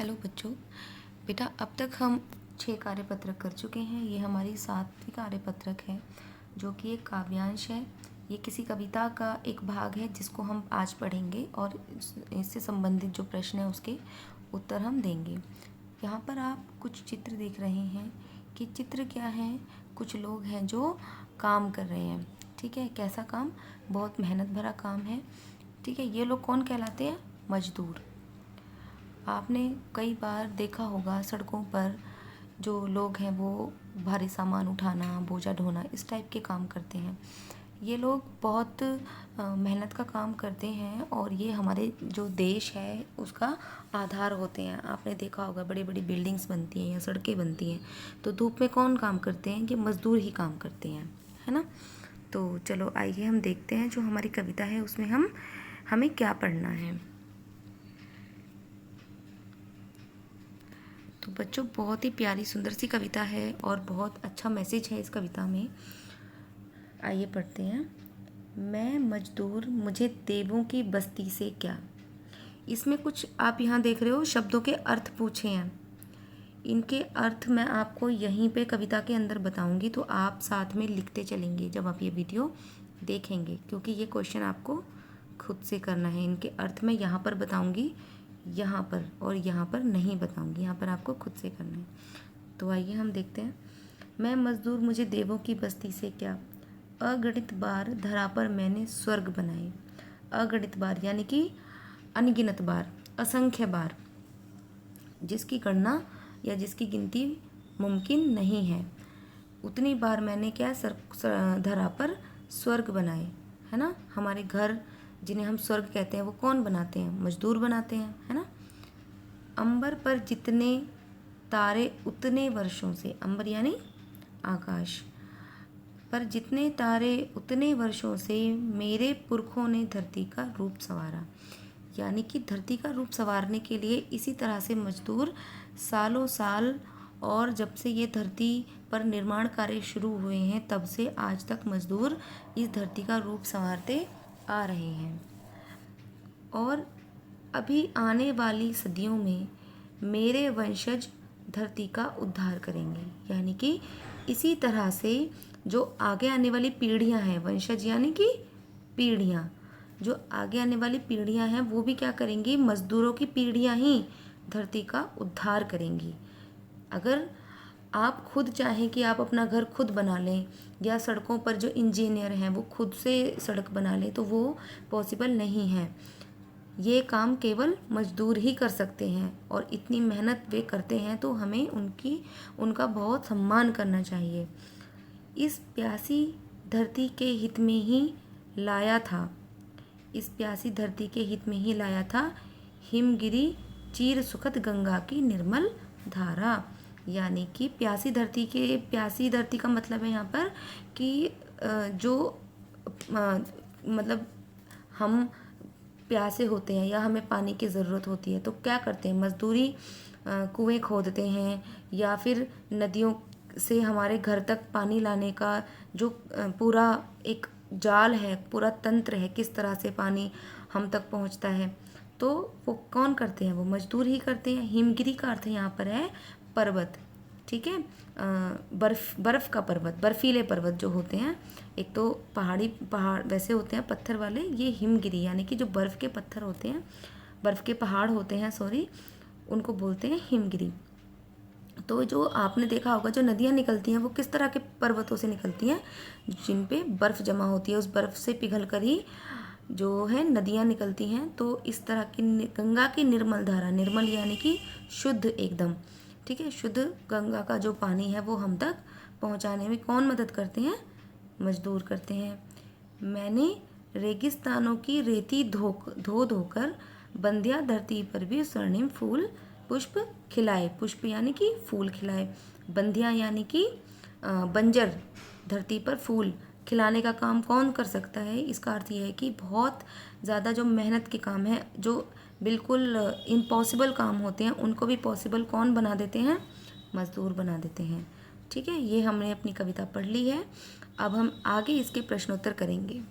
Hello बच्चों। बेटा अब तक हम 6 कार्यपत्रक कर चुके हैं। ये हमारी 7वीं कार्यपत्रक है जो कि एक काव्यांश है। ये किसी कविता का एक भाग है जिसको हम आज पढ़ेंगे और इससे संबंधित जो प्रश्न है उसके उत्तर हम देंगे। यहाँ पर आप कुछ चित्र देख रहे हैं कि चित्र क्या है। कुछ लोग हैं जो काम कर रहे हैं। ठीक है, कैसा काम? बहुत मेहनत भरा काम है। ठीक है, ये लोग कौन कहलाते हैं? मजदूर। आपने कई बार देखा होगा सड़कों पर जो लोग हैं वो भारी सामान उठाना, बोझा ढोना, इस टाइप के काम करते हैं। ये लोग बहुत मेहनत का काम करते हैं और ये हमारे जो देश है उसका आधार होते हैं। आपने देखा होगा बड़ी बड़ी बिल्डिंग्स बनती हैं या सड़कें बनती हैं तो धूप में कौन काम करते हैं? कि मज़दूर ही काम करते हैं, है ना। तो चलो आइए हम देखते हैं जो हमारी कविता है उसमें हमें क्या पढ़ना है। तो बच्चों बहुत ही प्यारी सुंदर सी कविता है और बहुत अच्छा मैसेज है इस कविता में। आइए पढ़ते हैं। मैं मजदूर, मुझे देवों की बस्ती से क्या। इसमें कुछ आप यहाँ देख रहे हो शब्दों के अर्थ पूछे हैं। इनके अर्थ मैं आपको यहीं पे कविता के अंदर बताऊंगी तो आप साथ में लिखते चलेंगे जब आप ये वीडियो देखेंगे, क्योंकि ये क्वेश्चन आपको खुद से करना है। इनके अर्थ मैं यहाँ पर बताऊंगी, यहाँ पर और यहाँ पर नहीं बताऊंगी, यहाँ पर आपको खुद से करना है। तो आइए हम देखते हैं। मैं मजदूर, मुझे देवों की बस्ती से क्या। अगणित बार धरा पर मैंने स्वर्ग बनाए। अगणित बार यानी कि अनगिनत बार, असंख्य बार, जिसकी गणना या जिसकी गिनती मुमकिन नहीं है, उतनी बार मैंने क्या धरा पर स्वर्ग बनाए, है ना। हमारे घर जिन्हें हम स्वर्ग कहते हैं वो कौन बनाते हैं? मजदूर बनाते हैं, है ना। अंबर पर जितने तारे उतने वर्षों से, अंबर यानी आकाश पर जितने तारे उतने वर्षों से मेरे पुरखों ने धरती का रूप संवारा। यानी कि धरती का रूप संवारने के लिए इसी तरह से मजदूर सालों साल, और जब से ये धरती पर निर्माण कार्य शुरू हुए हैं तब से आज तक मजदूर इस धरती का रूप संवारते आ रहे हैं। और अभी आने वाली सदियों में मेरे वंशज धरती का उद्धार करेंगे। यानी कि इसी तरह से जो आगे आने वाली पीढ़ियां हैं, वंशज यानी कि पीढ़ियां, जो आगे आने वाली पीढ़ियां हैं वो भी क्या करेंगी? मजदूरों की पीढ़ियां ही धरती का उद्धार करेंगी। अगर आप खुद चाहें कि आप अपना घर खुद बना लें या सड़कों पर जो इंजीनियर हैं वो खुद से सड़क बना लें तो वो पॉसिबल नहीं है। ये काम केवल मजदूर ही कर सकते हैं और इतनी मेहनत वे करते हैं तो हमें उनका बहुत सम्मान करना चाहिए। इस प्यासी धरती के हित में ही लाया था, इस प्यासी धरती के हित में ही लाया था हिमगिरी चीर सुखद गंगा की निर्मल धारा। यानी कि प्यासी धरती का मतलब है यहाँ पर कि मतलब हम प्यासे होते हैं या हमें पानी की ज़रूरत होती है तो क्या करते हैं? मजदूरी कुएं खोदते हैं या फिर नदियों से हमारे घर तक पानी लाने का जो पूरा एक जाल है, पूरा तंत्र है, किस तरह से पानी हम तक पहुंचता है, तो वो कौन करते हैं? वो मजदूर ही करते हैं। हिमगिरी का अर्थ यहाँ पर है पर्वत। ठीक है, बर्फ़ का पर्वत, बर्फीले पर्वत जो होते हैं, एक तो पहाड़ वैसे होते हैं पत्थर वाले, ये हिमगिरी यानी कि जो बर्फ़ के पत्थर होते हैं, बर्फ़ के पहाड़ होते हैं, सॉरी, उनको बोलते हैं हिमगिरी। तो जो आपने देखा होगा जो नदियाँ निकलती हैं वो किस तरह के पर्वतों से निकलती हैं? जिन पे बर्फ़ जमा होती है, उस बर्फ़ से पिघल कर ही जो है नदियाँ निकलती हैं। तो इस तरह की गंगा की निर्मल धारा, निर्मल यानी कि शुद्ध एकदम, ठीक है, शुद्ध गंगा का जो पानी है वो हम तक पहुंचाने में कौन मदद करते हैं? मजदूर करते हैं। मैंने रेगिस्तानों की रेती धो धोकर बंध्या धरती पर भी स्वर्णिम फूल पुष्प खिलाए। पुष्प यानी कि फूल खिलाए। बंध्या यानी कि बंजर धरती पर फूल खिलाने का काम कौन कर सकता है? इसका अर्थ ये है कि बहुत ज़्यादा जो मेहनत के काम है, जो बिल्कुल इम्पॉसिबल काम होते हैं, उनको भी पॉसिबल कौन बना देते हैं? मजदूर बना देते हैं। ठीक है, ये हमने अपनी कविता पढ़ ली है। अब हम आगे इसके प्रश्नोत्तर करेंगे।